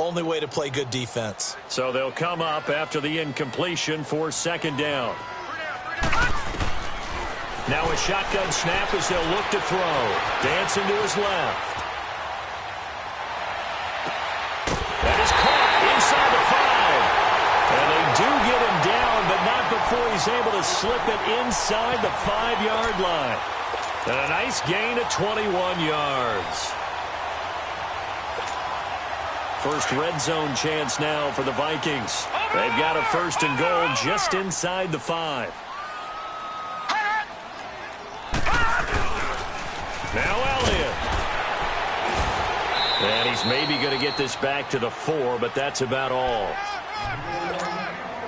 Only way to play good defense. So they'll come up after the incompletion for second down. Now a shotgun snap as they'll look to throw. Dancing to his left. That is caught inside the 5. And they do get him down, but not before he's able to slip it inside the 5-yard line. And a nice gain of 21 yards. First red zone chance now for the Vikings. They've got a first and goal just inside the 5. Now Elliott. And he's maybe going to get this back to the 4, but that's about all.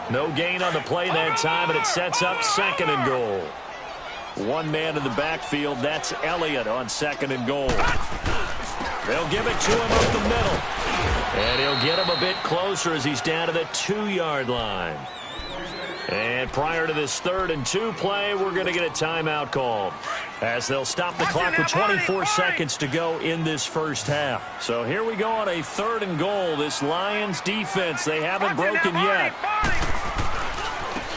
No gain on the play that time, and it sets up second and goal. One man in the backfield, that's Elliott on second and goal. They'll give it to him up the middle. And he'll get him a bit closer as he's down to the 2-yard line. And prior to this 3rd and 2 play, we're going to get a timeout called, as they'll stop the clock with 24 seconds to go in this first half. So here we go on a 3rd and goal. This Lions defense, they haven't broken yet.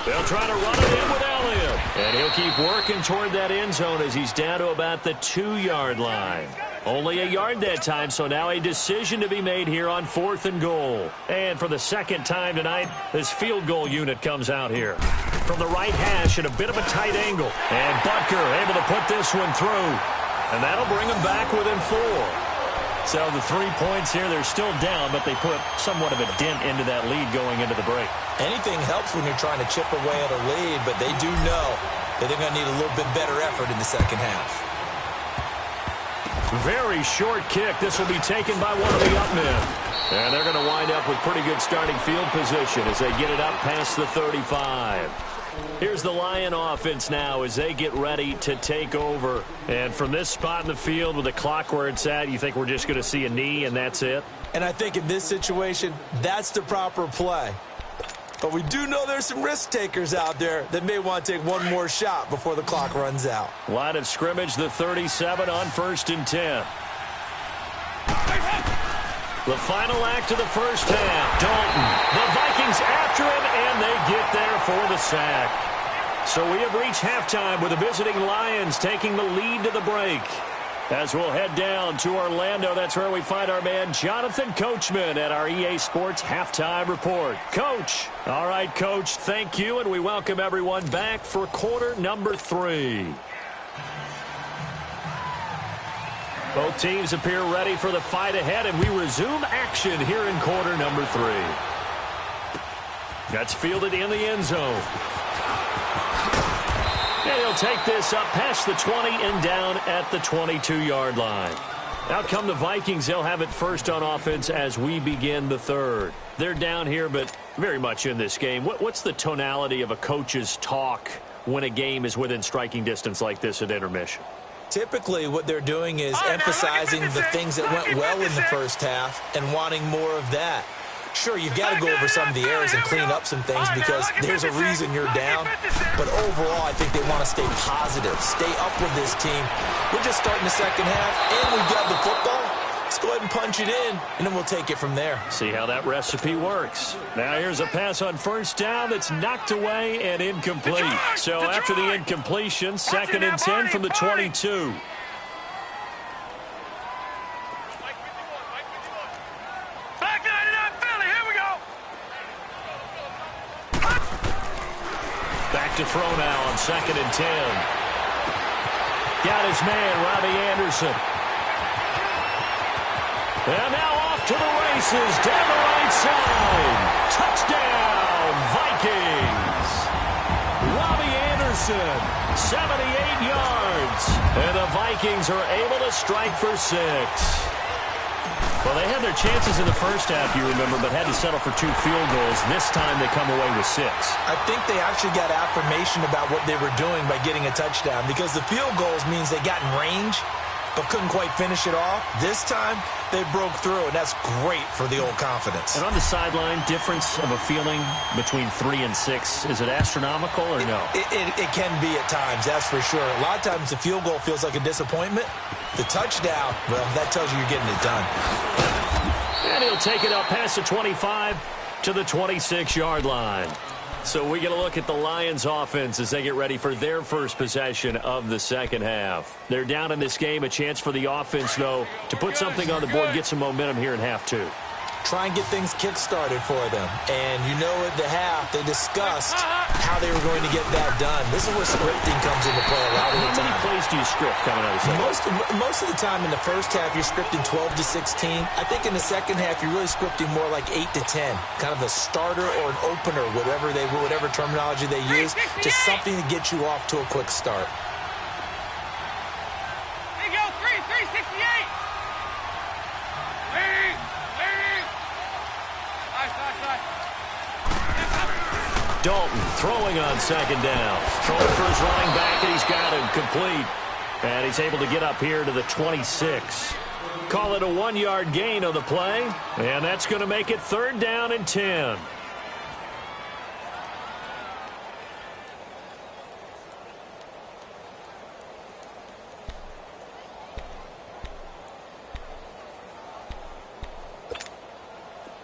They'll try to run it in with Elliott. And he'll keep working toward that end zone as he's down to about the 2-yard line. Only a yard that time, so now a decision to be made here on 4th and goal. And for the second time tonight, this field goal unit comes out here. From the right hash at a bit of a tight angle. And Butker able to put this one through. And that'll bring them back within 4. So the 3 points here, they're still down, but they put somewhat of a dent into that lead going into the break. Anything helps when you're trying to chip away at a lead, but they do know that they're going to need a little bit better effort in the second half. Very short kick. This will be taken by one of the up men. And they're going to wind up with pretty good starting field position as they get it up past the 35. Here's the Lion offense now as they get ready to take over. And from this spot in the field with the clock where it's at, you think we're just going to see a knee and that's it? And I think in this situation, that's the proper play. But we do know there's some risk takers out there that may want to take one more shot before the clock runs out. Line of scrimmage, the 37 on 1st and 10. The final act of the first half. Dalton. The Vikings after him, and they get there for the sack. So we have reached halftime with the visiting Lions taking the lead to the break. As we'll head down to Orlando, that's where we find our man Jonathan Coachman at our EA Sports Halftime Report. Coach. All right, Coach, thank you, and we welcome everyone back for quarter number 3. Both teams appear ready for the fight ahead, and we resume action here in quarter number 3. That's fielded in the end zone. And he'll take this up past the 20 and down at the 22-yard line. Out come the Vikings. They'll have it first on offense as we begin the 3rd. They're down here, but very much in this game. What's the tonality of a coach's talk when a game is within striking distance like this at intermission? Typically, what they're doing is emphasizing the things that went well in the first half and wanting more of that. Sure, you've got to go over some of the errors and clean up some things because there's a reason you're down. But overall, I think they want to stay positive, stay up with this team. We're just starting the second half, and we've got the football. Let's go ahead and punch it in, and then we'll take it from there. See how that recipe works. Now here's a pass on first down that's knocked away and incomplete. So after the incompletion, 2nd and 10 from the 22. Back to throw now on 2nd and 10. Got his man, Robbie Anderson. And now off to the races down the right side. Touchdown, Vikings. Robbie Anderson, 78 yards. And the Vikings are able to strike for 6. Well, they had their chances in the first half, you remember, but had to settle for 2 field goals. This time they come away with 6. I think they actually got affirmation about what they were doing by getting a touchdown because the field goals means they got in range but couldn't quite finish it off. This time, they broke through, and that's great for the old confidence. And on the sideline, difference of a feeling between 3 and 6, is it astronomical or no? It can be at times, that's for sure. A lot of times the field goal feels like a disappointment. The touchdown, well, that tells you you're getting it done. And he'll take it up past the 25 to the 26-yard line. So we get a look at the Lions offense as they get ready for their first possession of the second half. They're down in this game. A chance for the offense, though, to put something on the board, get some momentum here in half two. Try and get things kick-started for them. And you know at the half, they discussed how they were going to get that done. This is where scripting comes into play a lot of the time. How many plays do you script coming out of the second? Most of the time in the first half, you're scripting 12 to 16. I think in the second half, you're really scripting more like 8 to 10. Kind of a starter or an opener, whatever terminology they use. Just something to get you off to a quick start. There you go, 368. Dalton throwing on second down. Throwing for his running back, and he's got him complete. And he's able to get up here to the 26. Call it a 1-yard gain on the play. And that's going to make it 3rd down and 10.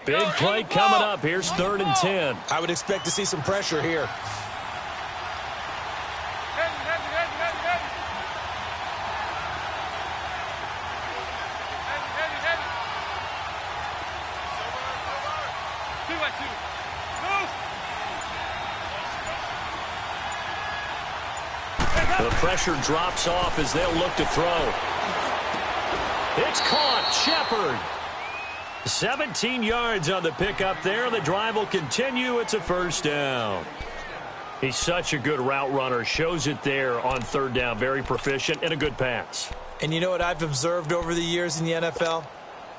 Big play coming up. Here's 3rd and 10. I would expect to see some pressure here. The pressure drops off as they'll look to throw. It's caught. Shepard. 17 yards on the pickup there. The drive will continue. It's a 1st down. He's such a good route runner. Shows it there on 3rd down. Very proficient and a good pass. And you know what I've observed over the years in the NFL?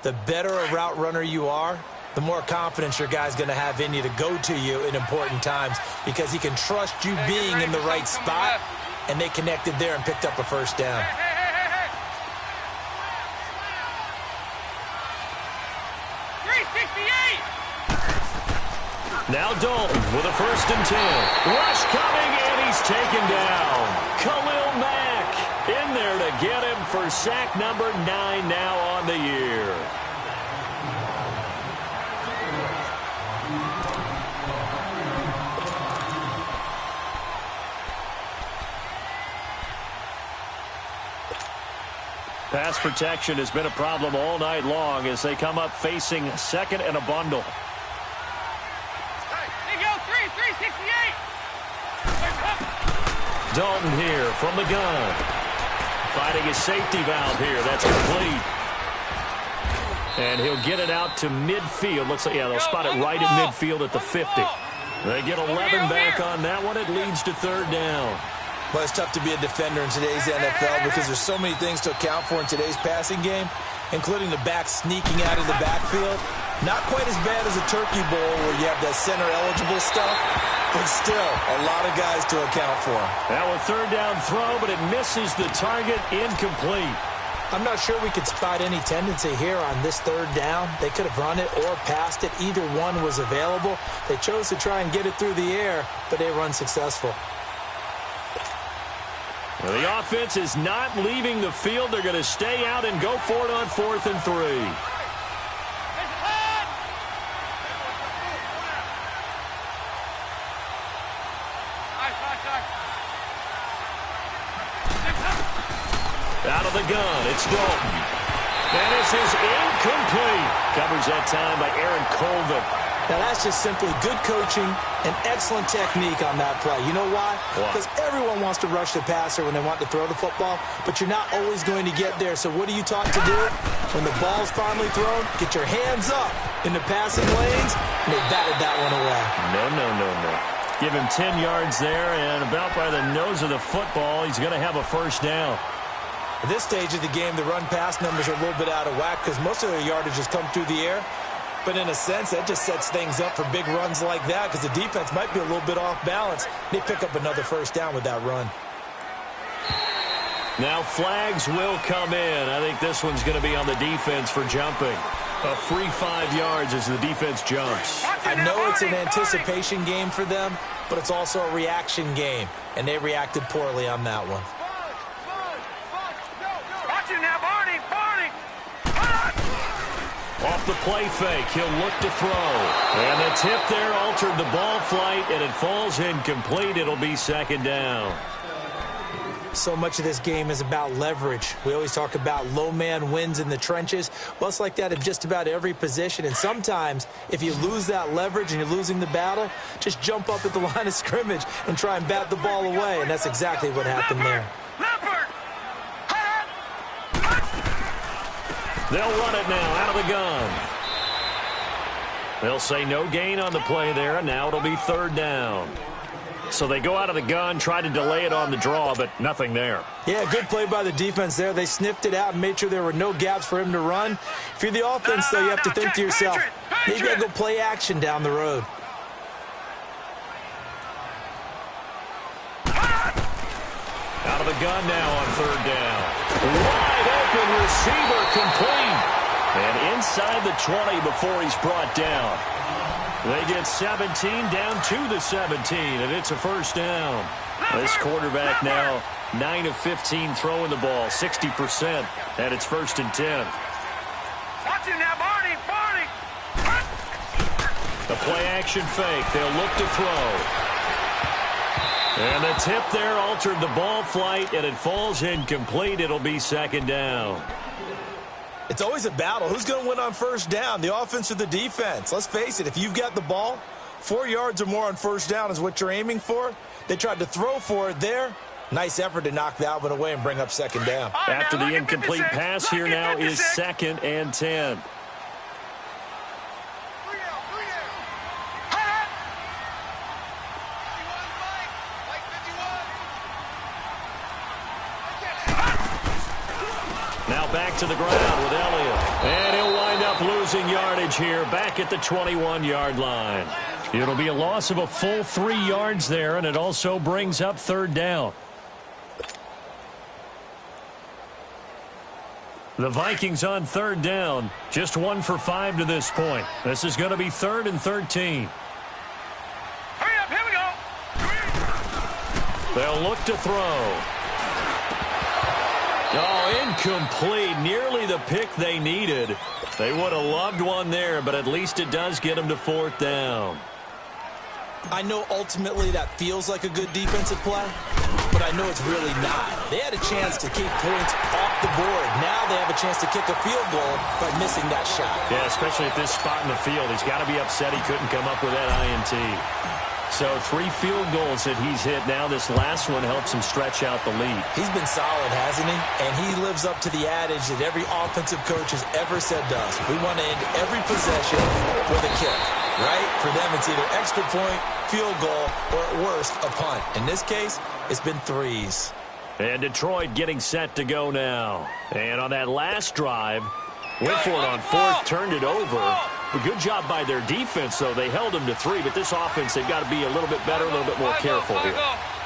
The better a route runner you are, the more confidence your guy's going to have in you to go to you in important times because he can trust you being in the right spot, and they connected there and picked up a 1st down. Now Dalton with a 1st and 10. Rush coming, and he's taken down. Khalil Mack in there to get him for sack number 9 now on the year. Pass protection has been a problem all night long as they come up facing 2nd and a bundle. Dalton here from the gun. Finding his safety valve here. That's complete. And he'll get it out to midfield. Looks like, yeah, they'll spot it right at midfield at the 50. They get 11 back on that one. It leads to 3rd down. Well, it's tough to be a defender in today's NFL because there's so many things to account for in today's passing game, including the back sneaking out of the backfield. Not quite as bad as a turkey bowl where you have that center-eligible stuff, but still a lot of guys to account for. Now a 3rd down throw, but it misses the target, incomplete. I'm not sure we could spot any tendency here on this 3rd down. They could have run it or passed it. Either one was available. They chose to try and get it through the air, but they were unsuccessful. Well, the offense is not leaving the field. They're going to stay out and go for it on 4th and 3. Out of the gun, it's Dalton. And this is incomplete. Covers that time by Aaron Colvin. Now, that's just simply good coaching and excellent technique on that play. You know why? Because everyone wants to rush the passer when they want to throw the football, but you're not always going to get there. So what are you taught to do? When the ball's finally thrown, get your hands up in the passing lanes, and they batted that one away. No. Give him 10 yards there, and about by the nose of the football, he's going to have a 1st down. At this stage of the game, the run-pass numbers are a little bit out of whack because most of their yardage has come through the air. But in a sense, that just sets things up for big runs like that because the defense might be a little bit off balance. They pick up another 1st down with that run. Now flags will come in. I think this one's going to be on the defense for jumping. A free 5 yards as the defense jumps. I know it's an anticipation game for them, but it's also a reaction game, and they reacted poorly on that one. Off the play fake, he'll look to throw. And the tip there altered the ball flight, and it falls incomplete. It'll be second down. So much of this game is about leverage. We always talk about low man wins in the trenches. Well, it's like that in just about every position. And sometimes, if you lose that leverage and you're losing the battle, just jump up at the line of scrimmage and try and bat the ball away. And that's exactly what happened there. They'll run it now out of the gun. They'll say no gain on the play there, and now it'll be third down. So they go out of the gun, try to delay it on the draw, but nothing there. Yeah, good play by the defense there. They sniffed it out and made sure there were no gaps for him to run. If you're the offense, though, you have to think to yourself, maybe I go play action down the road. Out of the gun now on third down. Wide open receiver complete. And inside the 20 before he's brought down. They get 17 down to the 17, and it's a first down. This quarterback now 9 of 15 throwing the ball, 60%, and it's first and 10. Watch him now, Barney. The play action fake. They'll look to throw. And the tip there altered the ball flight, and it falls incomplete. It'll be second down. It's always a battle. Who's going to win on first down, the offense or the defense? Let's face it, if you've got the ball, 4 yards or more on first down is what you're aiming for. They tried to throw for it there. Nice effort to knock that one away and bring up second down. After the incomplete pass, here now is second and 10. Now back to the ground with Elliott. And he'll wind up losing yardage here back at the 21-yard line. It'll be a loss of a full 3 yards there, and it also brings up third down. The Vikings on third down, just 1 for 5 to this point. This is going to be third and 13. Hurry up, here we go. They'll look to throw. Oh, incomplete. Nearly the pick they needed. They would have loved one there, but at least it does get them to fourth down. I know ultimately that feels like a good defensive play, but I know it's really not. They had a chance to keep points off the board. Now they have a chance to kick a field goal by missing that shot. Yeah, especially at this spot in the field. He's got to be upset he couldn't come up with that INT. So 3 field goals that he's hit now. This last one helps him stretch out the lead. He's been solid, hasn't he? And he lives up to the adage that every offensive coach has ever said to us. We want to end every possession with a kick, right? For them, it's either extra point, field goal, or at worst, a punt. In this case, it's been 3s. And Detroit getting set to go now. And on that last drive, went for it on fourth, turned it over. A good job by their defense, though. They held them to 3, but this offense, they've got to be a little bit better, a little bit more careful here.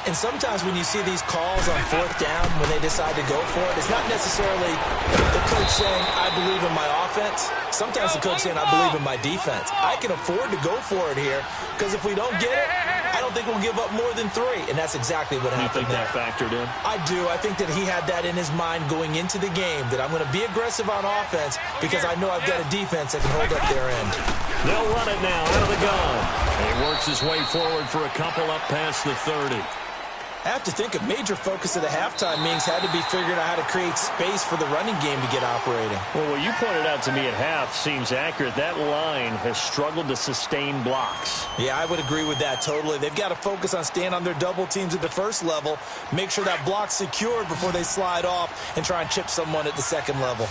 And sometimes when you see these calls on fourth down, when they decide to go for it, it's not necessarily the coach saying, I believe in my offense. Sometimes the coach saying, I believe in my defense. I can afford to go for it here, because if we don't get it, I don't think we'll give up more than 3. And that's exactly what happened there. You think that factored in? I do. I think that he had that in his mind going into the game, that I'm going to be aggressive on offense because I know I've got a defense that can hold up their end. They'll run it now out of the gun. And he works his way forward for a couple up past the 30. I have to think a major focus of the halftime meetings had to be figuring out how to create space for the running game to get operating. Well, what you pointed out to me at half seems accurate. That line has struggled to sustain blocks. Yeah, I would agree with that totally. They've got to focus on staying on their double teams at the first level, make sure that block's secured before they slide off and try and chip someone at the second level.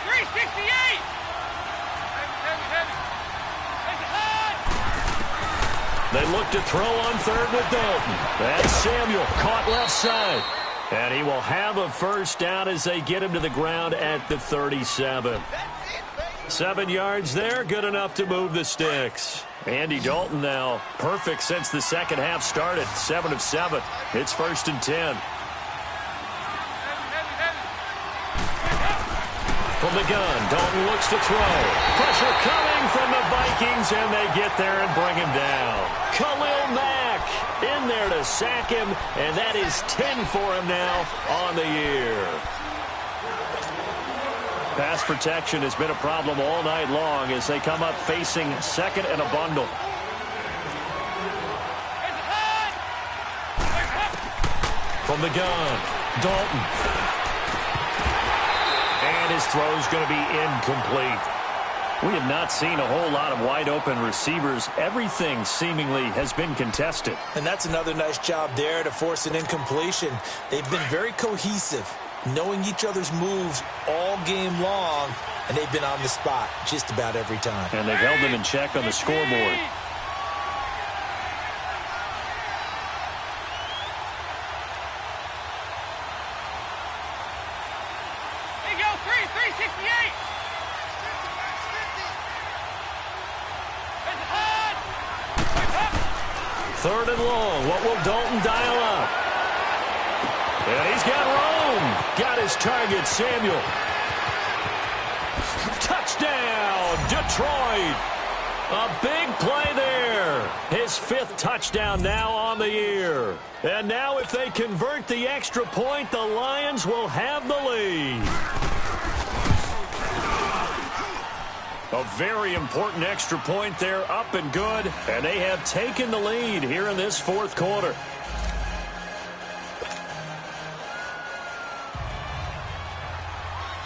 368! They look to throw on third with Dalton. That's Samuel caught left side. And he will have a first down as they get him to the ground at the 37. 7 yards there, good enough to move the sticks. Andy Dalton now perfect since the second half started. 7 of 7. It's first and 10. From the gun, Dalton looks to throw. Pressure coming from the Vikings, and they get there and bring him down. Khalil Mack in there to sack him, and that is 10 for him now on the year. Pass protection has been a problem all night long as they come up facing second and a bundle. From the gun, Dalton. And his throw's going to be incomplete. We have not seen a whole lot of wide-open receivers. Everything seemingly has been contested. And that's another nice job there to force an incompletion. They've been very cohesive, knowing each other's moves all game long, and they've been on the spot just about every time. And they've held them in check on the scoreboard. Third and long. What will Dalton dial up? And he's got room. Got his target, Samuel. Touchdown, Detroit. A big play there. His 5th touchdown now on the year. And now if they convert the extra point, the Lions will have the lead. A very important extra point there, up and good. And they have taken the lead here in this 4th quarter.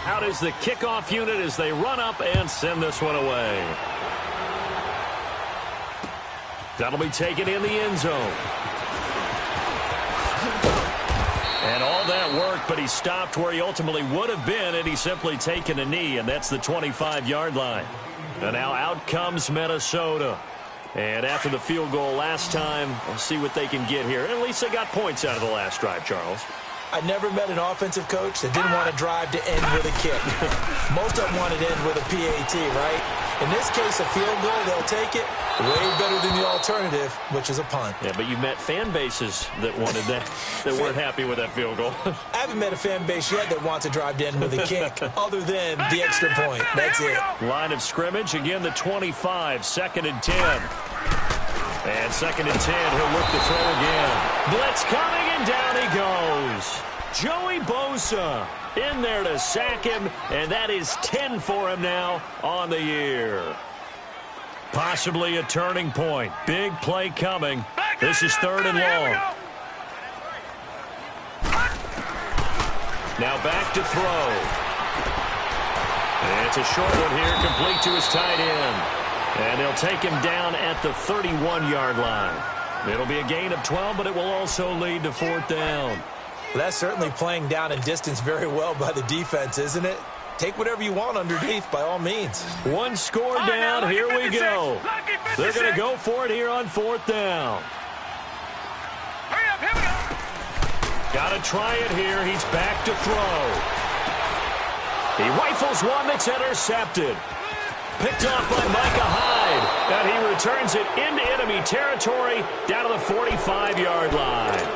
Out is the kickoff unit as they run up and send this one away. That'll be taken in the end zone. And all that worked, but he stopped where he ultimately would have been had he simply taken a knee, and that's the 25-yard line. And now out comes Minnesota. And after the field goal last time, we'll see what they can get here. At least they got points out of the last drive, Charles. I never met an offensive coach that didn't want to drive to end with a kick. Most of them want to end with a PAT, right? In this case, a field goal, they'll take it. Way better than the alternative, which is a punt. Yeah, but you met fan bases that wanted that, that weren't happy with that field goal. I haven't met a fan base yet that wants to drive to end with a kick, other than the extra point. That's it. Line of scrimmage, again, the 25, 2nd and 10. And 2nd and 10, he'll look to throw again. Blitz coming, and down he goes. Joey Bosa in there to sack him, and that is 10 for him now on the year. Possibly a turning point. Big play coming. This is 3rd and long. Now back to throw. And it's a short one here, complete to his tight end. And they'll take him down at the 31-yard line. It'll be a gain of 12, but it will also lead to 4th down. Well, that's certainly playing down in distance very well by the defense, isn't it? Take whatever you want underneath, by all means. One score down. Here we go. They're going to go for it here on 4th down. Hurry up, here we go. Got to try it here. He's back to throw. He rifles one that's intercepted. Picked off by Micah Hyde. And he returns it into enemy territory down to the 45-yard line.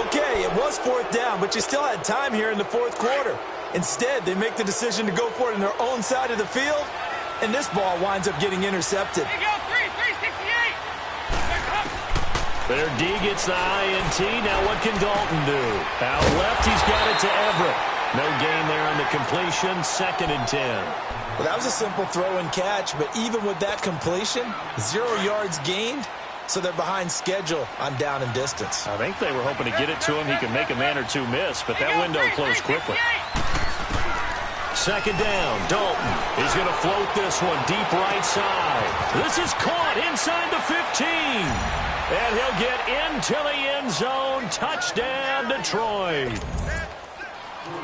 Okay, it was 4th down, but you still had time here in the 4th quarter. Instead, they make the decision to go for it on their own side of the field, and this ball winds up getting intercepted. Here you go, 368. Their D gets the INT. Now what can Dalton do? Out left, he's got it to Everett. No gain there on the completion. 2nd and 10. Well, that was a simple throw and catch, but even with that completion, 0 yards gained, so they're behind schedule on down and distance. I think they were hoping to get it to him. He could make a man or two miss, but that window closed quickly. 2nd down, Dalton. He's going to float this one deep right side. This is caught inside the 15. And he'll get into the end zone. Touchdown, Detroit.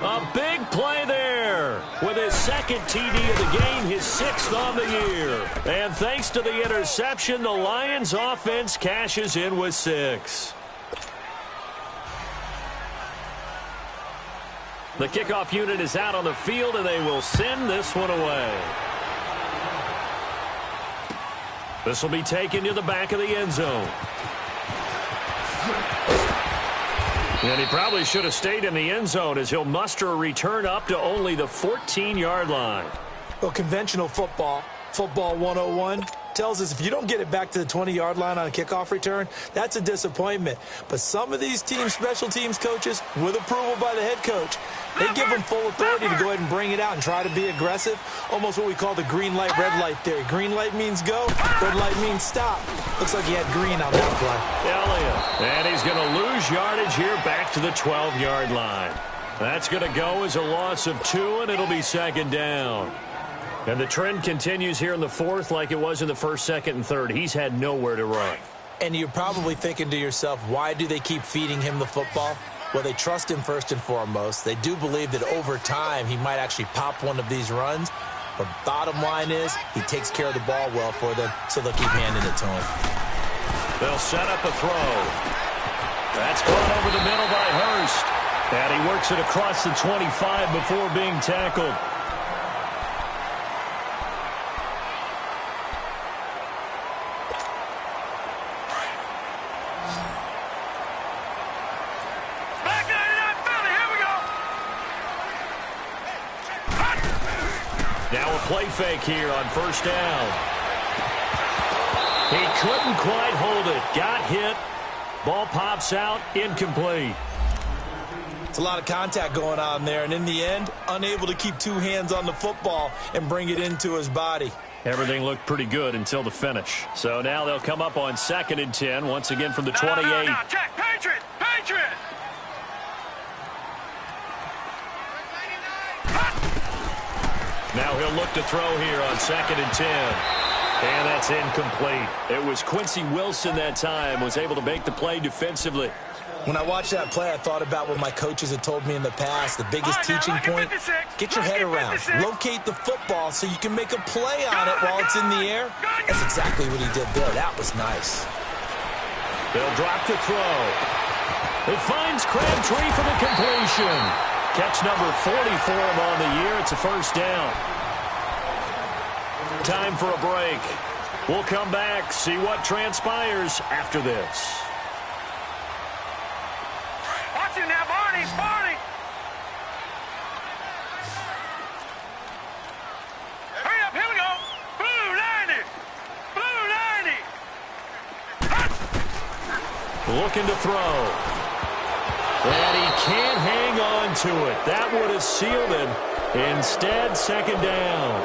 A big play there with his 2nd TD of the game, his 6th on the year. And thanks to the interception, the Lions offense cashes in with 6. The kickoff unit is out on the field, and they will send this one away. This will be taken to the back of the end zone. And he probably should have stayed in the end zone as he'll muster a return up to only the 14-yard line. Well, conventional football 101, tells us if you don't get it back to the 20-yard line on a kickoff return, that's a disappointment. But some of these teams, special teams coaches, with approval by the head coach, they give them full authority to go ahead and bring it out and try to be aggressive, almost what we call the green light, red light theory. Green light means go, red light means stop. Looks like he had green on that play. Elliott, and he's going to lose yardage here back to the 12-yard line. That's going to go as a loss of 2, and it'll be second down. And the trend continues here in the fourth like it was in the first, second, and third. He's had nowhere to run. And you're probably thinking to yourself, why do they keep feeding him the football? Well, they trust him first and foremost. They do believe that over time he might actually pop one of these runs. But bottom line is he takes care of the ball well for them, so they'll keep handing it to him. They'll set up a throw. That's caught over the middle by Hurst. And he works it across the 25 before being tackled. Now a play fake here on first down. He couldn't quite hold it. Got hit. Ball pops out. Incomplete. It's a lot of contact going on there, and in the end, unable to keep two hands on the football and bring it into his body. Everything looked pretty good until the finish. So now they'll come up on 2nd and 10, once again from the 28. No, check, Patriot, Patriot. Now he'll look to throw here on 2nd and 10. And that's incomplete. It was Quincy Wilson that time, was able to make the play defensively. When I watched that play, I thought about what my coaches had told me in the past. The biggest teaching point, get your head around. Locate the football so you can make a play on it while it's in the air. That's exactly what he did there. That was nice. They'll drop to throw. It finds Crabtree for the completion. Catch number 40 for him on the year. It's a first down. Time for a break. We'll come back, see what transpires after this. Watch it now, Barney, Barney. Hurry up, here we go. Blue 90. Blue 90. Looking to throw. And he can't hang on to it. That would have sealed it. Instead, second down.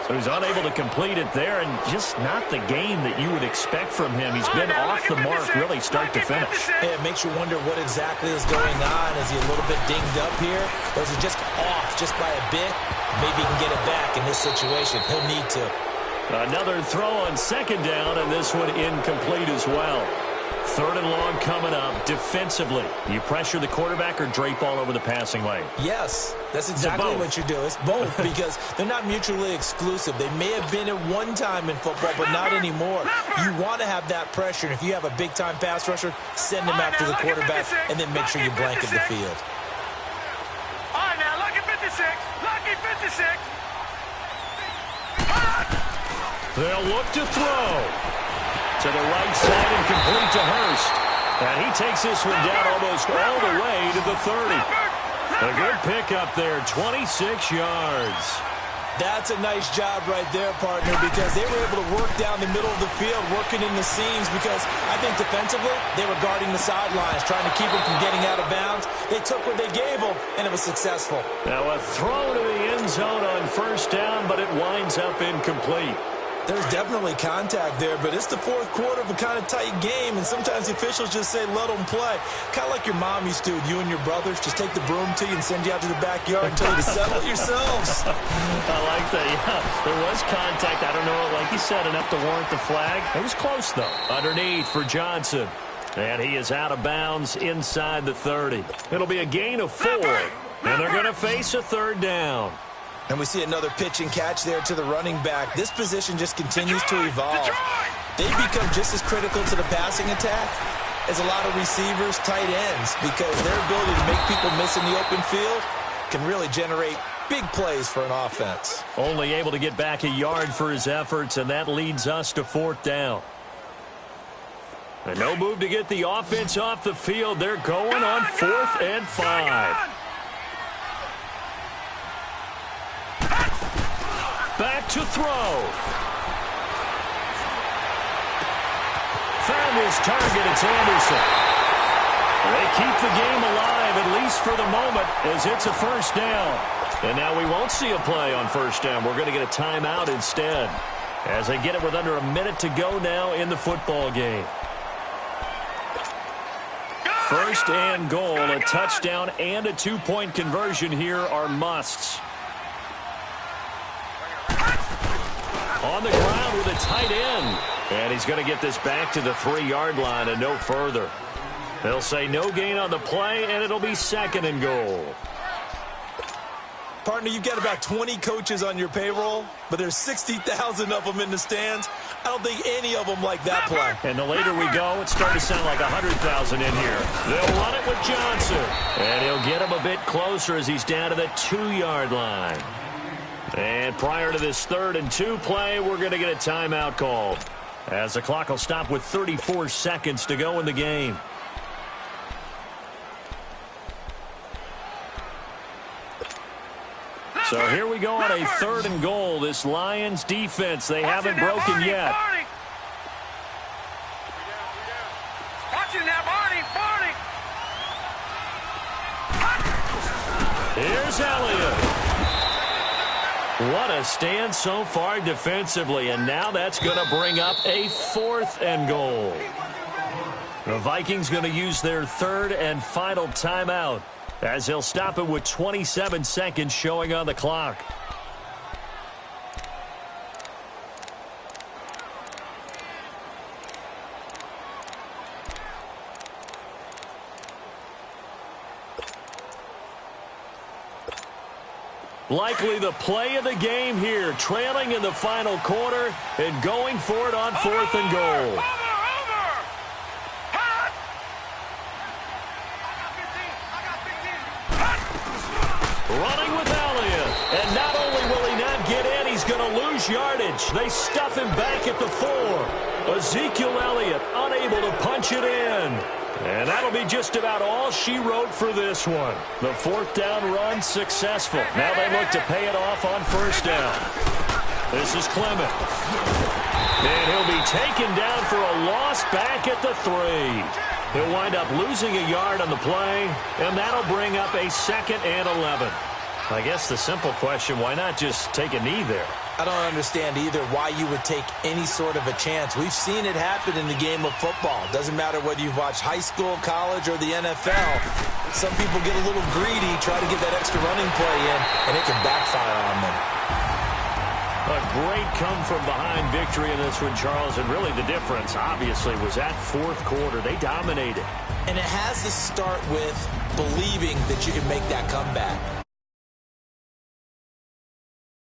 So he's unable to complete it there, and just not the game that you would expect from him. He's been off the mark really start to finish. Yeah, it makes you wonder what exactly is going on. Is he a little bit dinged up here? Or is it just off just by a bit? Maybe he can get it back in this situation. He'll need to. Another throw on second down, and this one incomplete as well. 3rd and long coming up. Defensively, you pressure the quarterback or drape all over the passing lane? Yes, that's exactly what you do. It's both because they're not mutually exclusive. They may have been at one time in football, but not anymore. You want to have that pressure, and if you have a big-time pass rusher, send him after the quarterback, and then make sure you blanket the field. All right, now, lucky 56. Lucky 56. They'll look to throw. To the right side and complete to Hurst. And he takes this one down almost all the way to the 30. A good pickup there, 26 yards. That's a nice job right there, partner, because they were able to work down the middle of the field, working in the seams, because I think defensively they were guarding the sidelines, trying to keep them from getting out of bounds. They took what they gave them, and it was successful. Now a throw to the end zone on first down, but it winds up incomplete. There's definitely contact there, but it's the fourth quarter of a kind of tight game, and sometimes the officials just say, let them play. Kind of like your mom used to with you and your brothers. Just take the broom to you and send you out to the backyard and tell you to settle it yourselves. I like that, yeah. There was contact. I don't know, like you said, enough to warrant the flag. It was close, though. Underneath for Johnson. And he is out of bounds inside the 30. It'll be a gain of 4, and they're going to face a 3rd down. And we see another pitch and catch there to the running back. This position just continues to evolve. They become just as critical to the passing attack as a lot of receivers, tight ends, because their ability to make people miss in the open field can really generate big plays for an offense. Only able to get back a yard for his efforts, and that leads us to 4th down. And no move to get the offense off the field. They're going on 4th and 5. back to throw. Found his target. It's Anderson. They keep the game alive, at least for the moment, as it's a first down. And now we won't see a play on first down. We're going to get a timeout instead, as they get it with under a minute to go now in the football game. First and goal, a touchdown and a two-point conversion here are musts. On the ground with a tight end. And he's going to get this back to the 3-yard line and no further. They'll say no gain on the play, and it'll be second and goal. Partner, you've got about 20 coaches on your payroll, but there's 60,000 of them in the stands. I don't think any of them like that play. And the later we go, it's starting to sound like 100,000 in here. They'll run it with Johnson. And he'll get him a bit closer as he's down to the 2-yard line. And prior to this 3rd and 2 play, we're going to get a timeout called, as the clock will stop with 34 seconds to go in the game. So here we go on a 3rd and goal. This Lions defense, they haven't broken yet. Watch it now, Barney. Here's Elliott. What a stand so far defensively, and now that's going to bring up a 4th and goal. The Vikings going to use their 3rd and final timeout, as they'll stop it with 27 seconds showing on the clock. Likely the play of the game here, trailing in the final quarter and going for it on 4th and goal. Running with Elliott. And not only will he not get in, he's going to lose yardage. They stuff him back at the 4. Ezekiel Elliott unable to punch it in. And that'll be just about all she wrote for this one. The 4th down run successful. Now they look to pay it off on first down. This is Clement. And he'll be taken down for a loss back at the 3. He'll wind up losing a yard on the play, and that'll bring up a 2nd and 11. I guess the simple question, why not just take a knee there? I don't understand either why you would take any sort of a chance. We've seen it happen in the game of football. Doesn't matter whether you've watched high school, college, or the NFL. Some people get a little greedy, try to get that extra running play in, and it can backfire on them. A great come-from-behind victory in this one, Charles, and really the difference, obviously, was that 4th quarter. They dominated. And it has to start with believing that you can make that comeback.